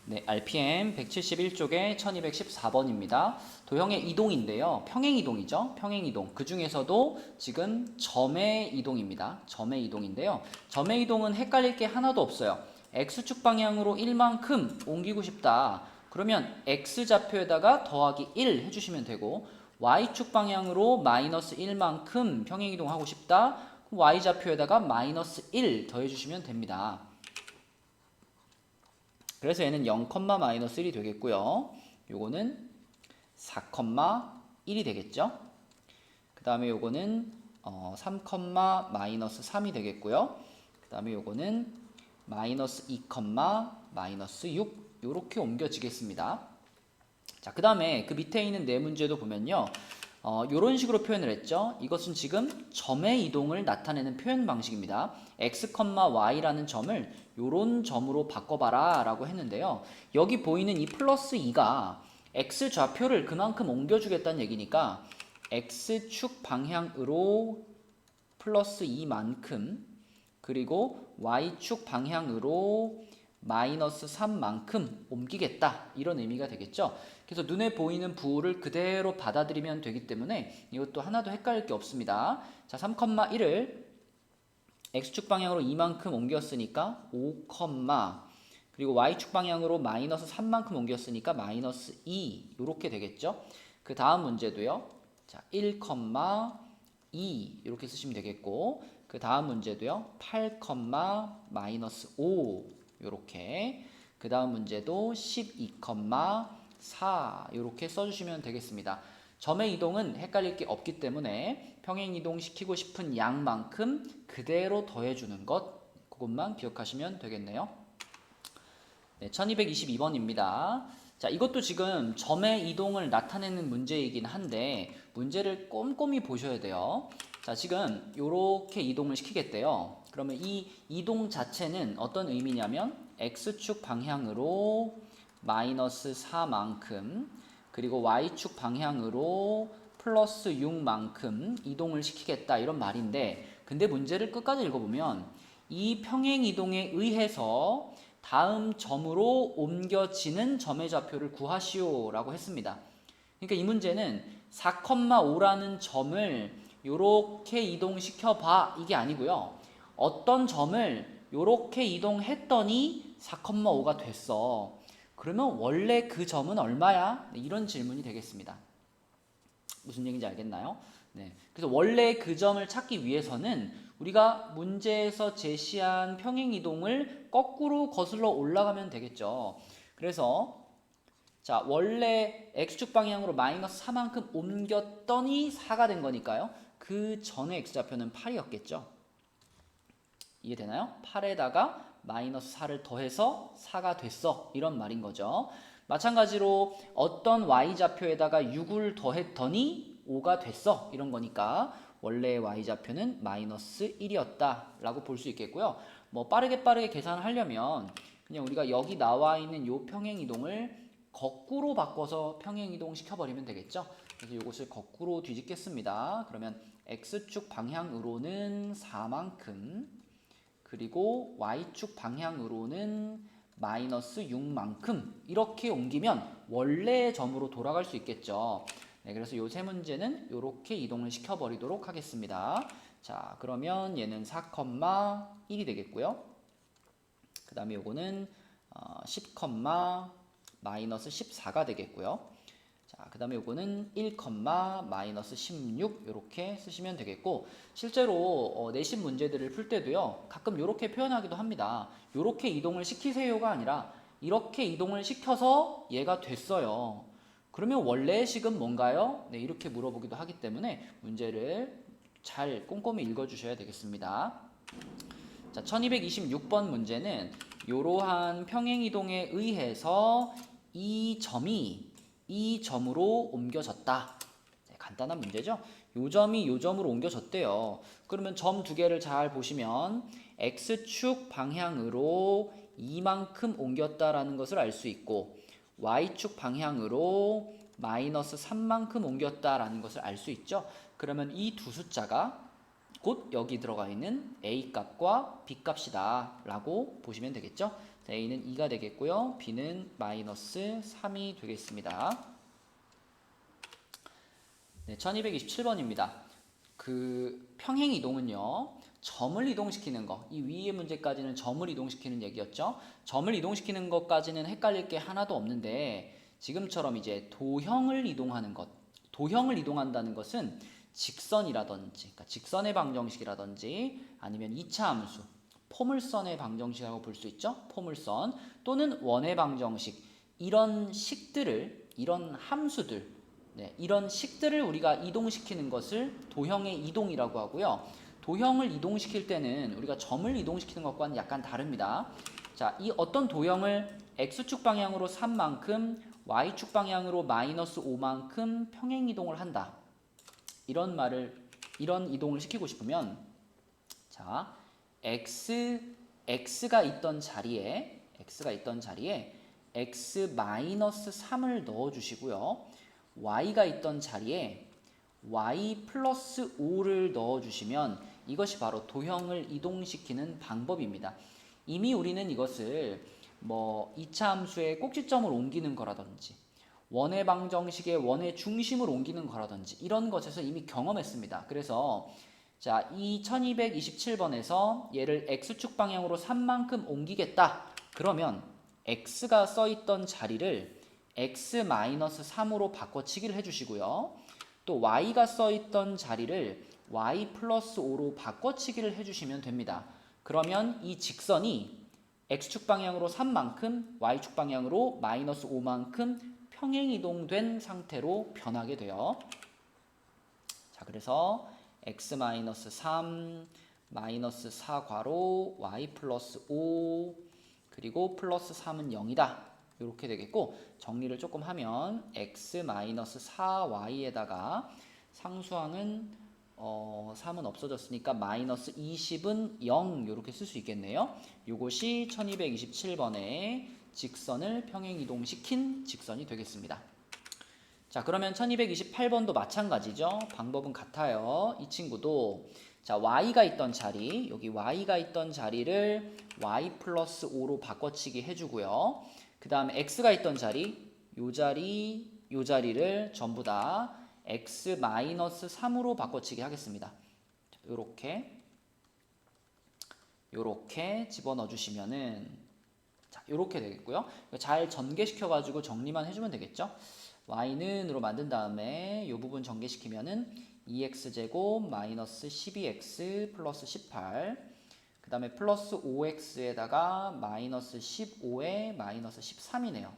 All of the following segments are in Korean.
네, RPM 171쪽에 1214번입니다. 도형의 이동인데요. 평행 이동이죠. 평행 이동. 그 중에서도 지금 점의 이동입니다. 점의 이동인데요. 점의 이동은 헷갈릴 게 하나도 없어요. X축 방향으로 1만큼 옮기고 싶다. 그러면 X좌표에다가 더하기 1 해주시면 되고, Y축 방향으로 마이너스 1만큼 평행 이동하고 싶다. Y좌표에다가 마이너스 1 더해주시면 됩니다. 그래서 얘는 0, 마이너스 1이 되겠고요. 요거는 4, 1이 되겠죠. 그 다음에 요거는 3, 마이너스 3이 되겠고요. 그 다음에 요거는 마이너스 2, 마이너스 6 요렇게 옮겨지겠습니다. 자, 그 다음에 그 밑에 있는 네 문제도 보면요. 요런 식으로 표현을 했죠. 이것은 지금 점의 이동을 나타내는 표현 방식입니다. x, y라는 점을 요런 점으로 바꿔봐라 라고 했는데요. 여기 보이는 이 플러스 2가 x 좌표를 그만큼 옮겨주겠다는 얘기니까 x축 방향으로 플러스 2만큼 그리고 y축 방향으로 마이너스 3만큼 옮기겠다 이런 의미가 되겠죠. 그래서 눈에 보이는 부호를 그대로 받아들이면 되기 때문에 이것도 하나도 헷갈릴 게 없습니다. 자, 3, 1을 x축 방향으로 2만큼 옮겼으니까 5, 그리고 y축 방향으로 마이너스 3만큼 옮겼으니까 마이너스 2 이렇게 되겠죠. 그 다음 문제도요. 자, 1, 2 이렇게 쓰시면 되겠고, 그 다음 문제도요. 8, 마이너스 5 이렇게, 그 다음 문제도 12, 4 이렇게 써주시면 되겠습니다. 점의 이동은 헷갈릴 게 없기 때문에 평행 이동시키고 싶은 양만큼 그대로 더해주는 것, 그것만 기억하시면 되겠네요. 네, 1222번입니다. 자, 이것도 지금 점의 이동을 나타내는 문제이긴 한데 문제를 꼼꼼히 보셔야 돼요. 자, 지금 이렇게 이동을 시키겠대요. 그러면 이 이동 자체는 어떤 의미냐면 X축 방향으로 마이너스 4만큼 그리고 Y축 방향으로 플러스 6만큼 이동을 시키겠다 이런 말인데, 근데 문제를 끝까지 읽어보면 이 평행 이동에 의해서 다음 점으로 옮겨지는 점의 좌표를 구하시오 라고 했습니다. 그러니까 이 문제는 4, 5라는 점을 요렇게 이동시켜 봐 이게 아니고요. 어떤 점을 요렇게 이동했더니 4, 5가 됐어. 그러면 원래 그 점은 얼마야? 네, 이런 질문이 되겠습니다. 무슨 얘기인지 알겠나요? 네. 그래서 원래 그 점을 찾기 위해서는 우리가 문제에서 제시한 평행 이동을 거꾸로 거슬러 올라가면 되겠죠. 그래서 자, 원래 x축 방향으로 마이너스 4만큼 옮겼더니 4가 된 거니까요. 그 전에 x좌표는 8이었겠죠. 이해되나요? 8에다가 마이너스 4를 더해서 4가 됐어. 이런 말인 거죠. 마찬가지로 어떤 y좌표에다가 6을 더했더니 5가 됐어. 이런 거니까 원래의 y좌표는 마이너스 1이었다 라고 볼 수 있겠고요. 뭐 빠르게 계산을 하려면 그냥 우리가 여기 나와 있는 요 평행이동을 거꾸로 바꿔서 평행이동 시켜버리면 되겠죠. 그래서 이것을 거꾸로 뒤집겠습니다. 그러면 x축 방향으로는 4만큼 그리고 y축 방향으로는 마이너스 6만큼 이렇게 옮기면 원래의 점으로 돌아갈 수 있겠죠. 네, 그래서 이 세 문제는 이렇게 이동을 시켜버리도록 하겠습니다. 자, 그러면 얘는 4, 1이 되겠고요. 그 다음에 요거는 10, 마이너스 14가 되겠고요. 자, 그 다음에 요거는 1, 마이너스 16 이렇게 쓰시면 되겠고, 실제로 내신 문제들을 풀 때도요 가끔 이렇게 표현하기도 합니다. 이렇게 이동을 시키세요가 아니라 이렇게 이동을 시켜서 얘가 됐어요. 그러면 원래의 식은 뭔가요? 네, 이렇게 물어보기도 하기 때문에 문제를 잘 꼼꼼히 읽어주셔야 되겠습니다. 자, 1226번 문제는 이러한 평행이동에 의해서 이 점이 이 점으로 옮겨졌다. 네, 간단한 문제죠. 요 점이 요 점으로 옮겨졌대요. 그러면 점 두 개를 잘 보시면 X축 방향으로 이만큼 옮겼다라는 것을 알 수 있고 Y축 방향으로 마이너스 3만큼 옮겼다라는 것을 알 수 있죠. 그러면 이 두 숫자가 곧 여기 들어가 있는 A 값과 B 값이다 라고 보시면 되겠죠. A는 2가 되겠고요. B는 마이너스 3이 되겠습니다. 네, 1227번입니다. 그 평행 이동은요. 점을 이동시키는 거. 이 위의 문제까지는 점을 이동시키는 얘기였죠. 점을 이동시키는 것까지는 헷갈릴 게 하나도 없는데 지금처럼 이제 도형을 이동하는 것. 도형을 이동한다는 것은 직선이라든지 그러니까 직선의 방정식이라든지 아니면 2차 함수, 포물선의 방정식이라고 볼 수 있죠. 포물선 또는 원의 방정식 이런 식들을 이런 함수들 네, 이런 식들을 우리가 이동시키는 것을 도형의 이동이라고 하고요. 도형을 이동시킬 때는 우리가 점을 이동시키는 것과는 약간 다릅니다. 자, 이 어떤 도형을 x축 방향으로 3만큼 y축 방향으로 마이너스 5만큼 평행 이동을 한다. 이런 이동을 시키고 싶으면 자, x가 있던 자리에 x 마이너스 3을 넣어 주시고요. y가 있던 자리에 y 플러스 5를 넣어주시면 이것이 바로 도형을 이동시키는 방법입니다. 이미 우리는 이것을 뭐 2차 함수의 꼭지점을 옮기는 거라든지 원의 방정식의 원의 중심을 옮기는 거라든지 이런 것에서 이미 경험했습니다. 그래서 자, 이 1227번에서 얘를 x축 방향으로 3만큼 옮기겠다. 그러면 x가 써있던 자리를 x-3으로 바꿔치기를 해주시고요. 또 y가 써있던 자리를 y 플러스 5로 바꿔치기를 해주시면 됩니다. 그러면 이 직선이 x축 방향으로 3만큼 y축 방향으로 마이너스 5만큼 평행이동된 상태로 변하게 돼요. 자, 그래서 x-3 마이너스 4괄호 y 플러스 5 그리고 플러스 3은 0이다. 이렇게 되겠고 정리를 조금 하면 x-4y에다가 상수항은 3은 없어졌으니까 마이너스 20은 0 이렇게 쓸 수 있겠네요. 이것이 1227번의 직선을 평행이동시킨 직선이 되겠습니다. 자, 그러면 1228번도 마찬가지죠. 방법은 같아요. 이 친구도 자, y가 있던 자리, 여기 y가 있던 자리를 y 플러스 5로 바꿔치기 해주고요. 그 다음에 x가 있던 자리, 요 자리를 전부 다 x 마이너스 3으로 바꿔치기 하겠습니다. 요렇게 집어넣어 주시면은 자, 요렇게 되겠고요. 잘 전개시켜가지고 정리만 해주면 되겠죠. y는으로 만든 다음에 이 부분 전개시키면은 2x제곱 마이너스 12x 플러스 18 그 다음에 플러스 5x에다가 마이너스 15에 마이너스 13이네요.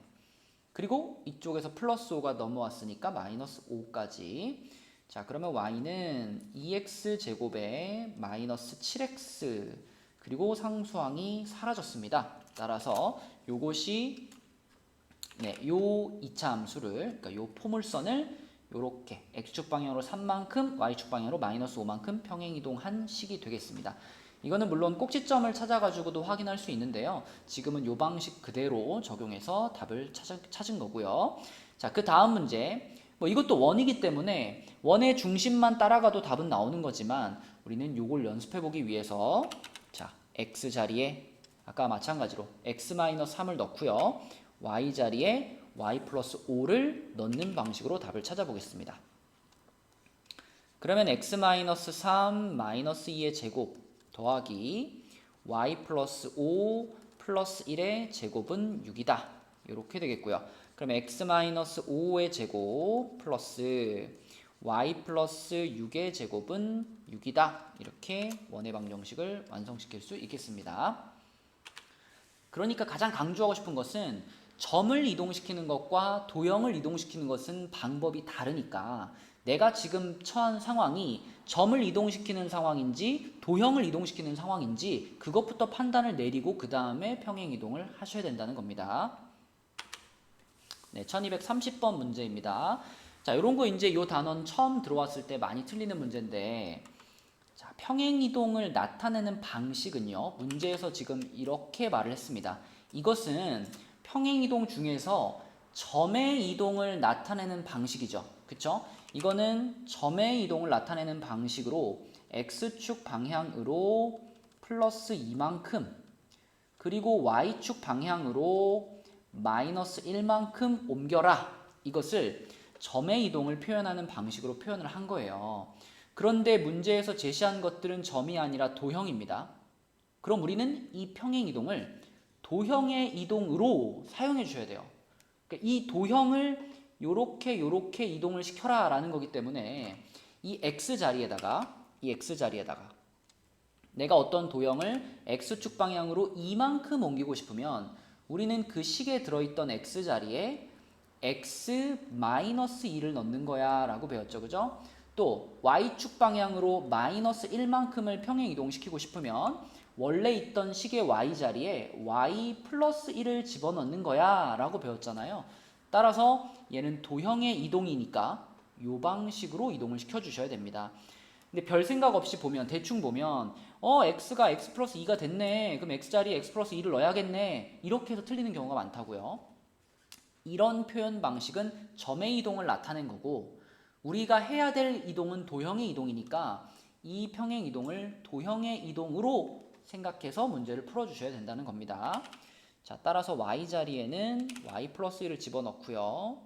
그리고 이쪽에서 플러스 5가 넘어왔으니까 마이너스 5까지. 자, 그러면 y는 2x제곱에 마이너스 7x 그리고 상수항이 사라졌습니다. 따라서 요것이 요 2차 함수를 그러니까 요 포물선을 요렇게 x축 방향으로 3만큼 y축 방향으로 마이너스 5만큼 평행이동한 식이 되겠습니다. 이거는 물론 꼭지점을 찾아가지고도 확인할 수 있는데요. 지금은 요 방식 그대로 적용해서 답을 찾은 거고요. 자, 그 다음 문제. 뭐 이것도 원이기 때문에 원의 중심만 따라가도 답은 나오는 거지만 우리는 요걸 연습해보기 위해서 자, x 자리에 아까 마찬가지로 x-3을 넣고요. y 자리에 y 플러스 5를 넣는 방식으로 답을 찾아보겠습니다. 그러면 x-3 마이너스 2의 제곱 더하기 y 플러스 5 플러스 1의 제곱은 6이다. 이렇게 되겠고요. 그럼 x-5의 제곱 플러스 y 플러스 6의 제곱은 6이다. 이렇게 원의 방정식을 완성시킬 수 있겠습니다. 그러니까 가장 강조하고 싶은 것은 점을 이동시키는 것과 도형을 이동시키는 것은 방법이 다르니까 내가 지금 처한 상황이 점을 이동시키는 상황인지 도형을 이동시키는 상황인지 그것부터 판단을 내리고 그 다음에 평행이동을 하셔야 된다는 겁니다. 네, 1230번 문제입니다. 자, 요런 거 이제 요 단원 처음 들어왔을 때 많이 틀리는 문제인데 자, 평행이동을 나타내는 방식은요. 문제에서 지금 이렇게 말을 했습니다. 이것은 평행이동 중에서 점의 이동을 나타내는 방식이죠. 그쵸? 이거는 점의 이동을 나타내는 방식으로 x축 방향으로 플러스 2만큼 그리고 y축 방향으로 마이너스 1만큼 옮겨라. 이것을 점의 이동을 표현하는 방식으로 표현을 한 거예요. 그런데 문제에서 제시한 것들은 점이 아니라 도형입니다. 그럼 우리는 이 평행 이동을 도형의 이동으로 사용해 주셔야 돼요. 그러니까 이 도형을 요렇게 이동을 시켜라 라는 거기 때문에 이 x 자리에다가 내가 어떤 도형을 x축 방향으로 이만큼 옮기고 싶으면 우리는 그 식에 들어있던 x 자리에 x-2를 넣는 거야 라고 배웠죠. 그죠? 또 y축 방향으로 마이너스 1만큼을 평행 이동시키고 싶으면 원래 있던 식의 y 자리에 y 플러스 1을 집어넣는 거야 라고 배웠잖아요. 따라서 얘는 도형의 이동이니까 이 방식으로 이동을 시켜주셔야 됩니다. 근데 별 생각 없이 보면 대충 보면 x가 x 플러스 2가 됐네. 그럼 x 자리에 x 플러스 2를 넣어야겠네. 이렇게 해서 틀리는 경우가 많다고요. 이런 표현 방식은 점의 이동을 나타낸 거고 우리가 해야 될 이동은 도형의 이동이니까 이 평행 이동을 도형의 이동으로 생각해서 문제를 풀어주셔야 된다는 겁니다. 자, 따라서 y 자리에는 y 플러스 1을 집어넣고요.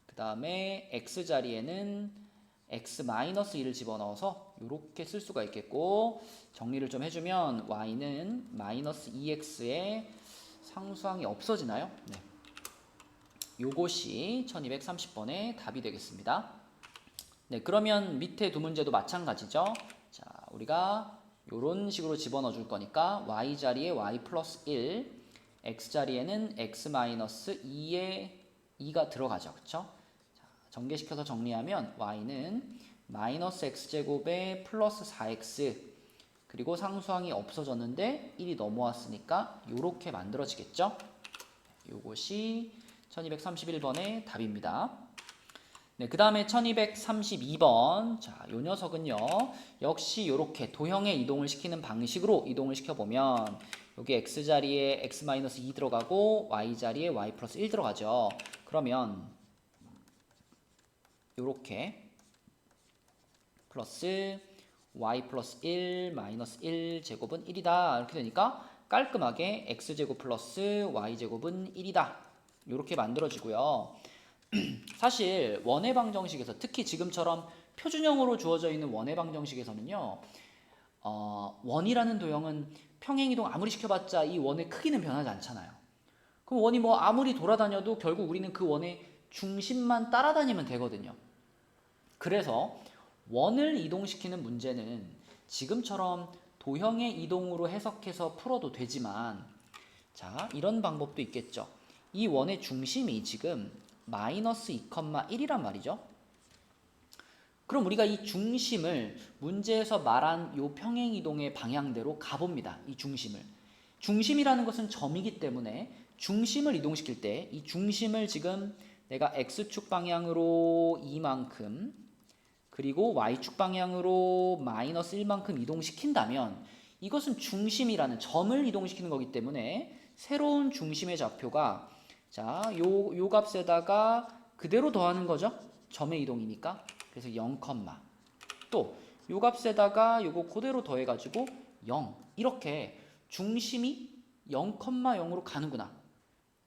그 다음에 x 자리에는 x 마이너스 1을 집어넣어서 이렇게 쓸 수가 있겠고 정리를 좀 해주면 y는 마이너스 2x의 상수항이 없어지나요? 네. 요것이 1230번의 답이 되겠습니다. 네, 그러면 밑에 두 문제도 마찬가지죠. 자, 우리가 이런 식으로 집어넣어 줄 거니까 y 자리에 y 플러스 1, x 자리에는 x 마이너스 2가 들어가죠. 그쵸? 자, 전개시켜서 정리하면 y는 마이너스 x제곱에 플러스 4x 그리고 상수항이 없어졌는데 1이 넘어왔으니까 이렇게 만들어지겠죠? 요것이 1231번의 답입니다. 네, 그 다음에 1232번. 자, 요 녀석은요. 역시 이렇게 도형의 이동을 시키는 방식으로 이동을 시켜보면 여기 x 자리에 x-2 들어가고 y 자리에 y 플러스 1 들어가죠. 그러면 이렇게 플러스 y 플러스 1 마이너스 1 제곱은 1이다. 이렇게 되니까 깔끔하게 x제곱 플러스 y제곱은 1이다. 이렇게 만들어지고요. 사실 원의 방정식에서 특히 지금처럼 표준형으로 주어져 있는 원의 방정식에서는요. 원이라는 도형은 평행이동 아무리 시켜봤자 이 원의 크기는 변하지 않잖아요. 그럼 원이 뭐 아무리 돌아다녀도 결국 우리는 그 원의 중심만 따라다니면 되거든요. 그래서 원을 이동시키는 문제는 지금처럼 도형의 이동으로 해석해서 풀어도 되지만 자, 이런 방법도 있겠죠. 이 원의 중심이 지금 마이너스 2,1이란 말이죠. 그럼 우리가 이 중심을 문제에서 말한 요 평행이동의 방향대로 가봅니다. 이 중심을. 중심이라는 것은 점이기 때문에 중심을 이동시킬 때 이 중심을 지금 내가 x축 방향으로 2만큼 그리고 y축 방향으로 마이너스 1만큼 이동시킨다면 이것은 중심이라는 점을 이동시키는 거기 때문에 새로운 중심의 좌표가 자, 요 값에다가 그대로 더하는 거죠. 점의 이동이니까. 그래서 0, 또 요 값에다가 요거 그대로 더해가지고 0. 이렇게 중심이 0,0으로 가는구나.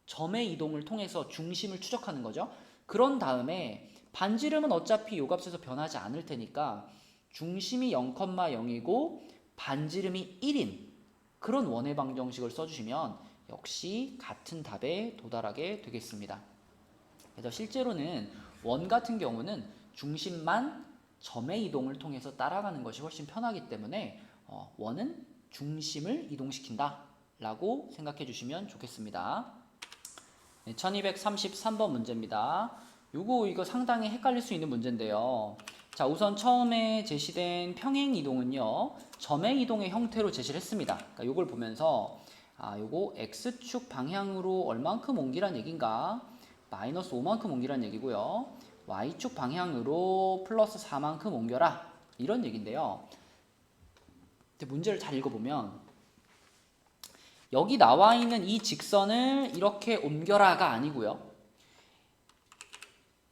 점의 이동을 통해서 중심을 추적하는 거죠. 그런 다음에 반지름은 어차피 요 값에서 변하지 않을 테니까 중심이 0,0이고 반지름이 1인 그런 원의 방정식을 써주시면 역시 같은 답에 도달하게 되겠습니다. 그래서 실제로는 원 같은 경우는 중심만 점의 이동을 통해서 따라가는 것이 훨씬 편하기 때문에 원은 중심을 이동시킨다 라고 생각해 주시면 좋겠습니다. 네, 1233번 문제입니다. 이거 상당히 헷갈릴 수 있는 문제인데요. 자, 우선 처음에 제시된 평행 이동은요. 점의 이동의 형태로 제시를 했습니다. 그러니까 이걸 보면서 요거 x축 방향으로 얼만큼 옮기란 얘기인가? 마이너스 5만큼 옮기란 얘기고요. y축 방향으로 플러스 4만큼 옮겨라. 이런 얘기인데요. 근데 문제를 잘 읽어보면 여기 나와 있는 이 직선을 이렇게 옮겨라가 아니고요.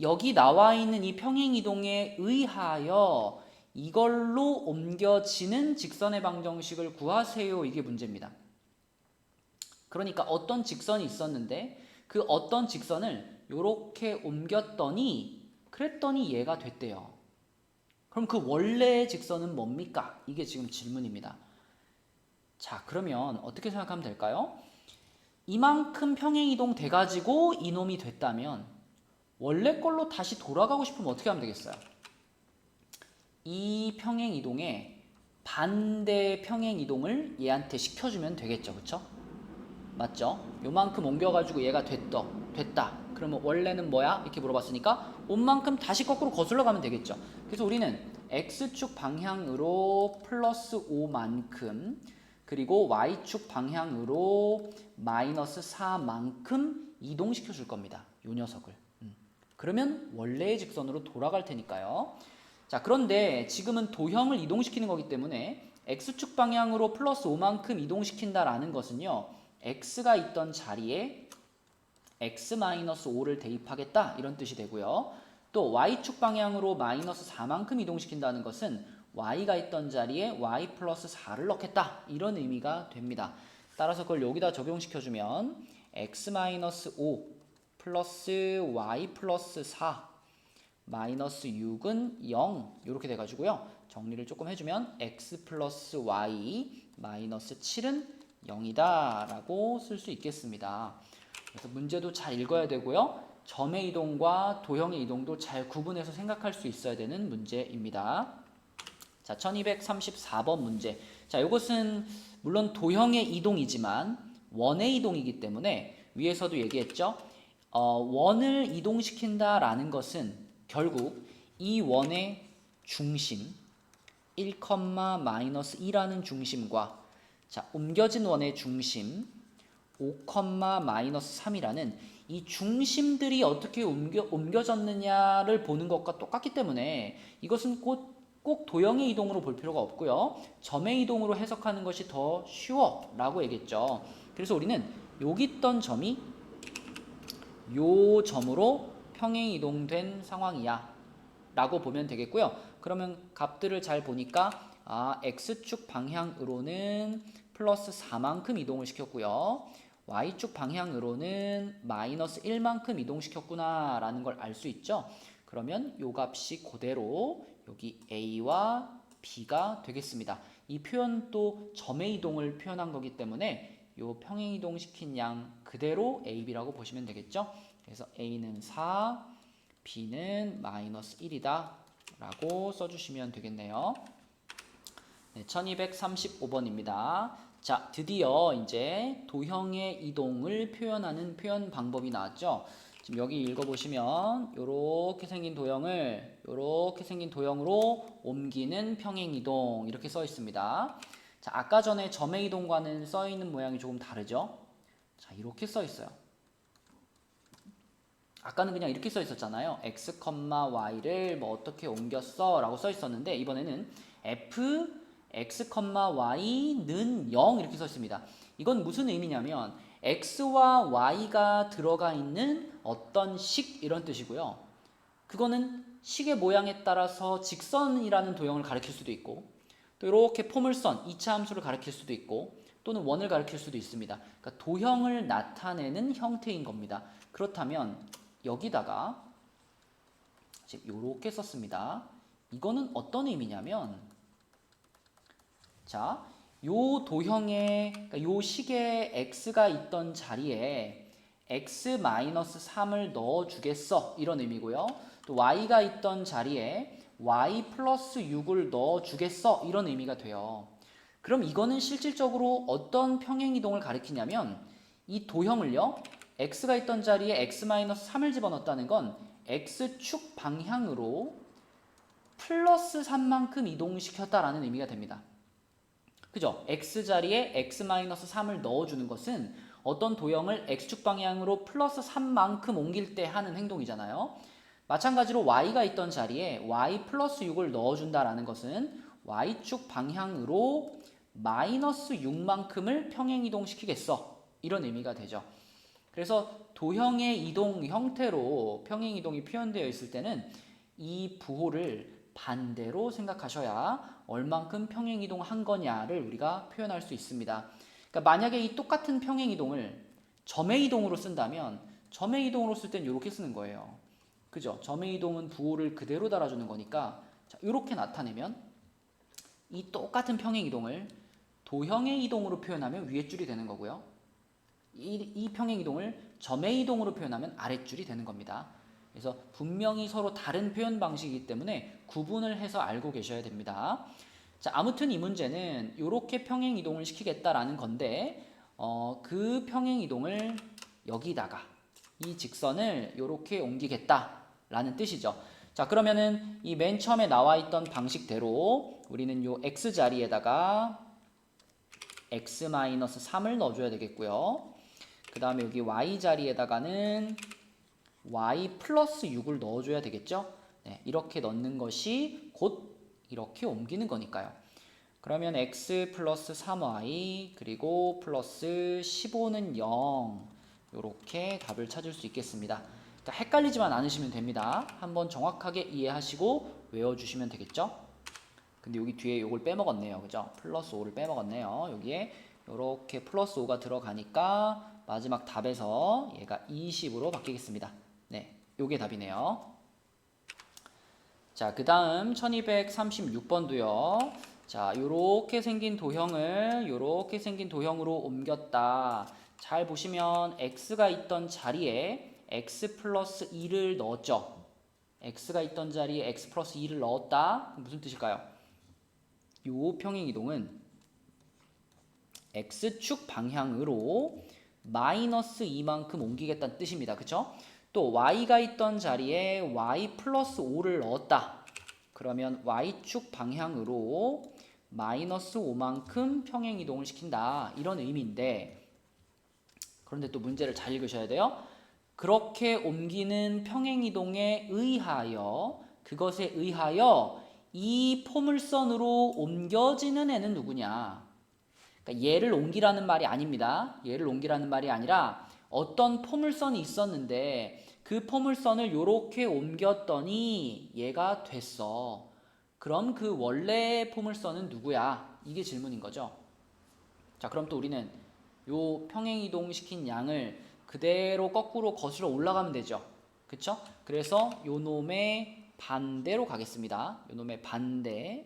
여기 나와 있는 이 평행이동에 의하여 이걸로 옮겨지는 직선의 방정식을 구하세요. 이게 문제입니다. 그러니까 어떤 직선이 있었는데 그 어떤 직선을 이렇게 옮겼더니 그랬더니 얘가 됐대요. 그럼 그 원래의 직선은 뭡니까? 이게 지금 질문입니다. 자, 그러면 어떻게 생각하면 될까요? 이만큼 평행이동 돼가지고 이놈이 됐다면 원래 걸로 다시 돌아가고 싶으면 어떻게 하면 되겠어요? 이 평행이동에 반대 평행이동을 얘한테 시켜주면 되겠죠. 그쵸? 맞죠? 요만큼 옮겨가지고 얘가 됐다. 그러면 원래는 뭐야? 이렇게 물어봤으니까 온만큼 다시 거꾸로 거슬러 가면 되겠죠. 그래서 우리는 X축 방향으로 플러스 5만큼 그리고 Y축 방향으로 마이너스 4만큼 이동시켜 줄 겁니다. 요 녀석을. 그러면 원래의 직선으로 돌아갈 테니까요. 자, 그런데 지금은 도형을 이동시키는 거기 때문에 X축 방향으로 플러스 5만큼 이동시킨다라는 것은요. X가 있던 자리에 X-5를 대입하겠다 이런 뜻이 되고요. 또 Y축 방향으로 마이너스 4만큼 이동시킨다는 것은 Y가 있던 자리에 Y 플러스 4를 넣겠다 이런 의미가 됩니다. 따라서 그걸 여기다 적용시켜주면 X-5 플러스 Y 플러스 4 마이너스 6은 0 이렇게 돼가지고요. 정리를 조금 해주면 X 플러스 Y 마이너스 7은 0이다 라고 쓸 수 있겠습니다. 그래서 문제도 잘 읽어야 되고요. 점의 이동과 도형의 이동도 잘 구분해서 생각할 수 있어야 되는 문제입니다. 자, 1234번 문제. 자, 이것은 물론 도형의 이동이지만 원의 이동이기 때문에 위에서도 얘기했죠. 원을 이동시킨다라는 것은 결국 이 원의 중심 1,-2라는 중심과 자, 옮겨진 원의 중심 5,-3이라는 이 중심들이 어떻게 옮겨졌느냐를 보는 것과 똑같기 때문에 이것은 꼭 도형의 이동으로 볼 필요가 없고요. 점의 이동으로 해석하는 것이 더 쉬워 라고 얘기했죠. 그래서 우리는 여기 있던 점이 요 점으로 평행 이동된 상황이야 라고 보면 되겠고요. 그러면 값들을 잘 보니까 X축 방향으로는 플러스 4만큼 이동을 시켰고요. Y축 방향으로는 마이너스 1만큼 이동시켰구나 라는 걸 알 수 있죠. 그러면 요 값이 그대로 여기 A와 B가 되겠습니다. 이 표현도 점의 이동을 표현한 거기 때문에 요 평행 이동시킨 양 그대로 A, B라고 보시면 되겠죠. 그래서 A는 4, B는 마이너스 1이다 라고 써주시면 되겠네요. 네, 1235번입니다. 자, 드디어 이제 도형의 이동을 표현하는 표현 방법이 나왔죠. 지금 여기 읽어보시면 요렇게 생긴 도형을 요렇게 생긴 도형으로 옮기는 평행 이동 이렇게 써 있습니다. 자, 아까 전에 점의 이동과는 써 있는 모양이 조금 다르죠. 자, 이렇게 써 있어요. 아까는 그냥 이렇게 써 있었잖아요. x, y를 뭐 어떻게 옮겼어 라고 써 있었는데 이번에는 f, x, y는 0 이렇게 써 있습니다. 이건 무슨 의미냐면 x와 y가 들어가 있는 어떤 식 이런 뜻이고요. 그거는 식의 모양에 따라서 직선이라는 도형을 가리킬 수도 있고 또 이렇게 포물선, 2차 함수를 가리킬 수도 있고 또는 원을 가리킬 수도 있습니다. 그러니까 도형을 나타내는 형태인 겁니다. 그렇다면 여기다가 지금 요렇게 썼습니다. 이거는 어떤 의미냐면 자, 요 도형에 그러니까 요 식에 x가 있던 자리에 x-3을 넣어 주겠어 이런 의미고요. 또 y가 있던 자리에 y 플러스 6을 넣어 주겠어 이런 의미가 돼요. 그럼 이거는 실질적으로 어떤 평행 이동을 가리키냐면 이 도형을요. x가 있던 자리에 x-3을 집어넣었다는 건 x축 방향으로 플러스 3만큼 이동시켰다라는 의미가 됩니다. 그죠? x자리에 x-3을 넣어주는 것은 어떤 도형을 x축 방향으로 플러스 3만큼 옮길 때 하는 행동이잖아요. 마찬가지로 y가 있던 자리에 y 플러스 6을 넣어준다라는 것은 y축 방향으로 마이너스 6만큼을 평행 이동시키겠어. 이런 의미가 되죠. 그래서 도형의 이동 형태로 평행 이동이 표현되어 있을 때는 이 부호를 반대로 생각하셔야 얼만큼 평행 이동한 거냐를 우리가 표현할 수 있습니다. 그러니까 만약에 이 똑같은 평행 이동을 점의 이동으로 쓴다면 점의 이동으로 쓸 땐 이렇게 쓰는 거예요. 그죠? 점의 이동은 부호를 그대로 달아주는 거니까 자, 이렇게 나타내면 이 똑같은 평행 이동을 도형의 이동으로 표현하면 위에 줄이 되는 거고요. 이 평행 이동을 점의 이동으로 표현하면 아랫줄이 되는 겁니다. 그래서 분명히 서로 다른 표현 방식이기 때문에 구분을 해서 알고 계셔야 됩니다. 자, 아무튼 이 문제는 이렇게 평행 이동을 시키겠다라는 건데 그 평행 이동을 여기다가 이 직선을 이렇게 옮기겠다라는 뜻이죠. 자, 그러면은 이 맨 처음에 나와 있던 방식대로 우리는 요 x 자리에다가 x-3을 넣어줘야 되겠고요. 그 다음에 여기 y 자리에다가는 y 플러스 6을 넣어줘야 되겠죠. 네, 이렇게 넣는 것이 곧 이렇게 옮기는 거니까요. 그러면 x 플러스 3y 그리고 플러스 15는 0 이렇게 답을 찾을 수 있겠습니다. 그러니까 헷갈리지만 않으시면 됩니다. 한번 정확하게 이해하시고 외워주시면 되겠죠. 근데 여기 뒤에 이걸 빼먹었네요. 그죠? 플러스 5를 빼먹었네요. 여기에 이렇게 플러스 5가 들어가니까 마지막 답에서 얘가 20으로 바뀌겠습니다. 네, 요게 답이네요. 자, 그 다음 1236번도요. 자, 요렇게 생긴 도형으로 옮겼다. 잘 보시면 x가 있던 자리에 x 플러스 2를 넣었죠. x가 있던 자리에 x 플러스 2를 넣었다. 무슨 뜻일까요? 요 평행 이동은 x축 방향으로 마이너스 2만큼 옮기겠다는 뜻입니다. 그쵸? 또 y가 있던 자리에 y 플러스 5를 넣었다. 그러면 y축 방향으로 마이너스 5만큼 평행 이동을 시킨다. 이런 의미인데 그런데 또 문제를 잘 읽으셔야 돼요. 그렇게 옮기는 평행 이동에 의하여 그것에 의하여 이 포물선으로 옮겨지는 애는 누구냐? 그러니까 얘를 옮기라는 말이 아닙니다. 얘를 옮기라는 말이 아니라 어떤 포물선이 있었는데 그 포물선을 이렇게 옮겼더니 얘가 됐어. 그럼 그 원래 포물선은 누구야? 이게 질문인 거죠. 자, 그럼 또 우리는 요 평행이동 시킨 양을 그대로 거꾸로 거슬러 올라가면 되죠. 그쵸? 그래서 요 놈의 반대로 가겠습니다. 요 놈의 반대.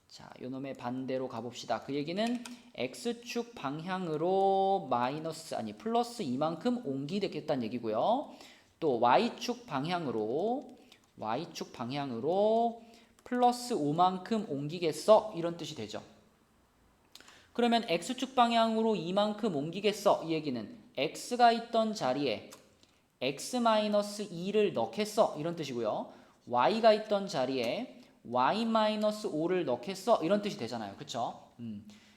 자, 요 놈의 반대로 가봅시다. 그 얘기는 x축 방향으로 플러스 2만큼 옮기겠다는 얘기고요. 또 y축 방향으로 플러스 5만큼 옮기겠어 이런 뜻이 되죠. 그러면 x축 방향으로 이만큼 옮기겠어 이 얘기는 x가 있던 자리에 x-2를 넣겠어 이런 뜻이고요. y가 있던 자리에 y-5를 넣겠어 이런 뜻이 되잖아요. 그쵸?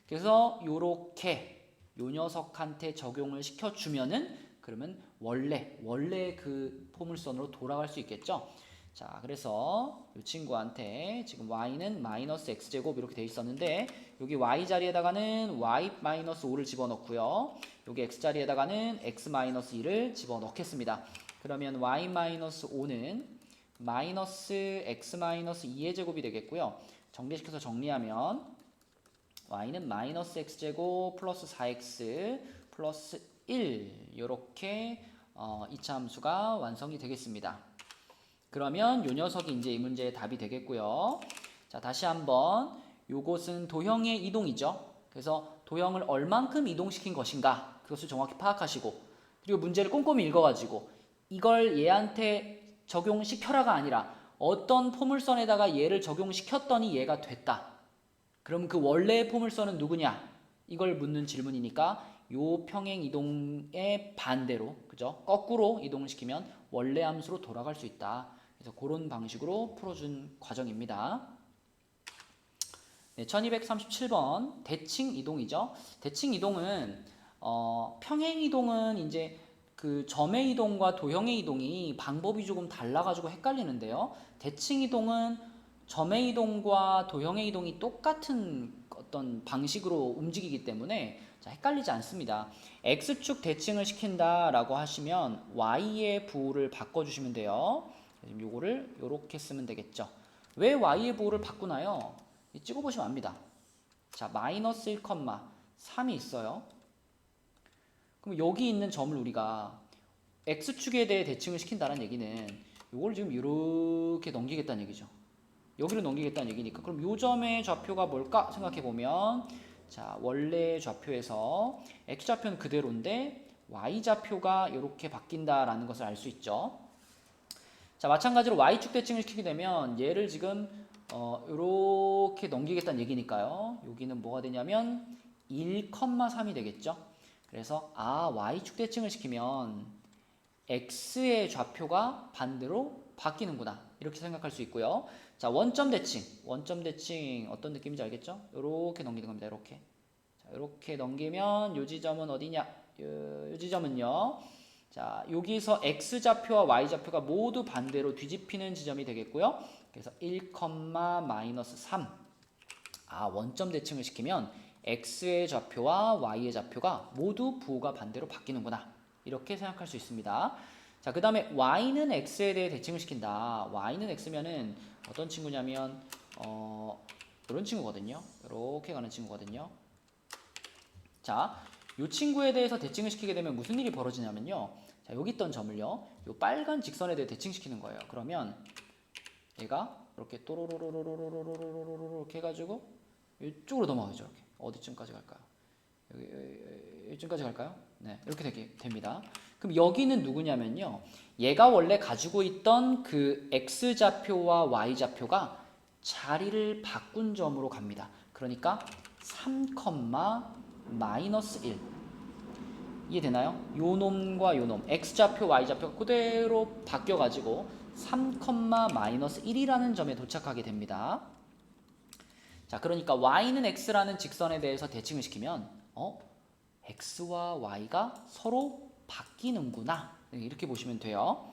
그래서 요렇게 요 녀석한테 적용을 시켜주면은 그러면 원래 그 포물선으로 돌아갈 수 있겠죠. 자, 그래서 이 친구한테 지금 y는 마이너스 x제곱 이렇게 돼 있었는데 여기 y 자리에다가는 y-5를 집어넣고요. 여기 x 자리에다가는 x-2를 집어넣겠습니다. 그러면 y-5는 마이너스 x-2의 제곱이 되겠고요. 정리시켜서 정리하면 y는 마이너스 x제곱 플러스 4x 플러스 1 이렇게 2차 함수가 완성이 되겠습니다. 그러면 요 녀석이 이제 이 문제의 답이 되겠고요. 자, 다시 한번 요것은 도형의 이동이죠. 그래서 도형을 얼만큼 이동시킨 것인가 그것을 정확히 파악하시고 그리고 문제를 꼼꼼히 읽어가지고 이걸 얘한테 적용시켜라가 아니라 어떤 포물선에다가 얘를 적용시켰더니 얘가 됐다. 그럼 그 원래의 포물선은 누구냐? 이걸 묻는 질문이니까 요 평행 이동의 반대로 그죠? 거꾸로 이동을 시키면 원래 함수로 돌아갈 수 있다. 그래서 그런 방식으로 풀어준 과정입니다. 네, 1237번 대칭 이동이죠. 대칭 이동은 평행 이동은 이제 그 점의 이동과 도형의 이동이 방법이 조금 달라가지고 헷갈리는데요. 대칭 이동은 점의 이동과 도형의 이동이 똑같은 어떤 방식으로 움직이기 때문에 자, 헷갈리지 않습니다. x축 대칭을 시킨다라고 하시면 y의 부호를 바꿔주시면 돼요. 지금 요거를 요렇게 쓰면 되겠죠. 왜 y의 부호를 바꾸나요? 찍어보시면 압니다. 자, 마이너스 1, 3이 있어요. 그럼 여기 있는 점을 우리가 x축에 대해 대칭을 시킨다는 얘기는 이걸 지금 이렇게 넘기겠다는 얘기죠. 여기로 넘기겠다는 얘기니까 그럼 요 점의 좌표가 뭘까 생각해 보면 자 원래 좌표에서 x좌표는 그대로인데 y좌표가 이렇게 바뀐다라는 것을 알 수 있죠. 자 마찬가지로 y축 대칭을 시키게 되면 얘를 지금 이렇게 넘기겠다는 얘기니까요. 여기는 뭐가 되냐면 1,3이 되겠죠. 그래서 y축 대칭을 시키면 x의 좌표가 반대로 바뀌는구나 이렇게 생각할 수 있고요. 자 원점 대칭 어떤 느낌인지 알겠죠? 이렇게 넘기는 겁니다. 이렇게 자 이렇게 넘기면 요 지점은 어디냐? 요 지점은요. 자 여기서 x좌표와 y좌표가 모두 반대로 뒤집히는 지점이 되겠고요. 그래서 1,-3 원점 대칭을 시키면 x의 좌표와 y의 좌표가 모두 부호가 반대로 바뀌는구나 이렇게 생각할 수 있습니다. 자, 그 다음에 y는 x에 대해 대칭을 시킨다. y는 x면은 어떤 친구냐면 이런 친구거든요. 이렇게 가는 친구거든요. 자, 이 친구에 대해서 대칭을 시키게 되면 무슨 일이 벌어지냐면요. 자, 여기 있던 점을요. 요 빨간 직선에 대해 대칭시키는 거예요. 그러면 얘가 이렇게 또로로로로로로로로로로 이렇게 해가지고 이쪽으로 넘어가죠. 이렇게 어디쯤까지 갈까요? 여기쯤까지 갈까요? 네, 이렇게 됩니다. 그럼 여기는 누구냐면요. 얘가 원래 가지고 있던 그 x좌표와 y좌표가 자리를 바꾼 점으로 갑니다. 그러니까 3, -1 이해되나요? 요 놈과 요 놈 x좌표, y좌표가 그대로 바뀌어가지고 3, -1이라는 점에 도착하게 됩니다. 자, 그러니까 y는 x라는 직선에 대해서 대칭을 시키면 x와 y가 서로 바뀌는구나 이렇게 보시면 돼요.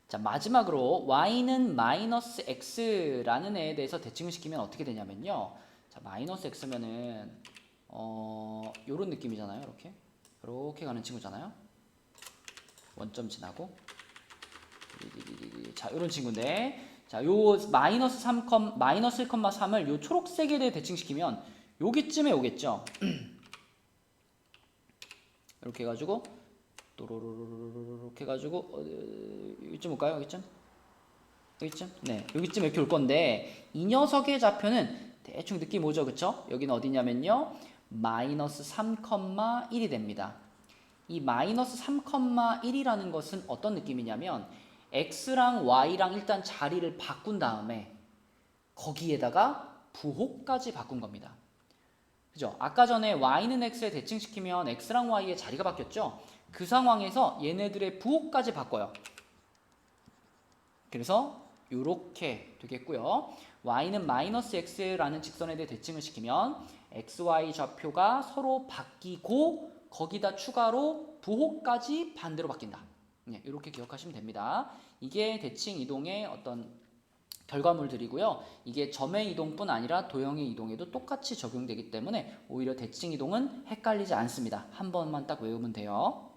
자 마지막으로 y는 -x라는 애에 대해서 대칭을 시키면 어떻게 되냐면요. 자 -x면은 요런 느낌이잖아요. 이렇게 가는 친구잖아요. 원점 지나고 자 요런 친구인데 자 요 -1,3을 요 초록색에 대해 대칭시키면 여기쯤에 오겠죠. 이렇게 해가지고 또로로로로로로 해가지고 여기쯤 올까요? 여기쯤? 네, 여기쯤 이렇게 올 건데 이 녀석의 좌표는 대충 느낌 오죠, 그쵸? 여기는 어디냐면요, -3,1이 됩니다. 이 -3,1이라는 것은 어떤 느낌이냐면 x랑 y랑 일단 자리를 바꾼 다음에 거기에다가 부호까지 바꾼 겁니다. 그죠? 아까 전에 y는 x에 대칭시키면 x랑 y의 자리가 바뀌었죠? 그 상황에서 얘네들의 부호까지 바꿔요. 그래서 이렇게 되겠고요. y는 -x라는 직선에 대해 대칭을 시키면 xy 좌표가 서로 바뀌고 거기다 추가로 부호까지 반대로 바뀐다. 네, 이렇게 기억하시면 됩니다. 이게 대칭 이동의 어떤 결과물들이고요. 이게 점의 이동뿐 아니라 도형의 이동에도 똑같이 적용되기 때문에 오히려 대칭 이동은 헷갈리지 않습니다. 한 번만 딱 외우면 돼요.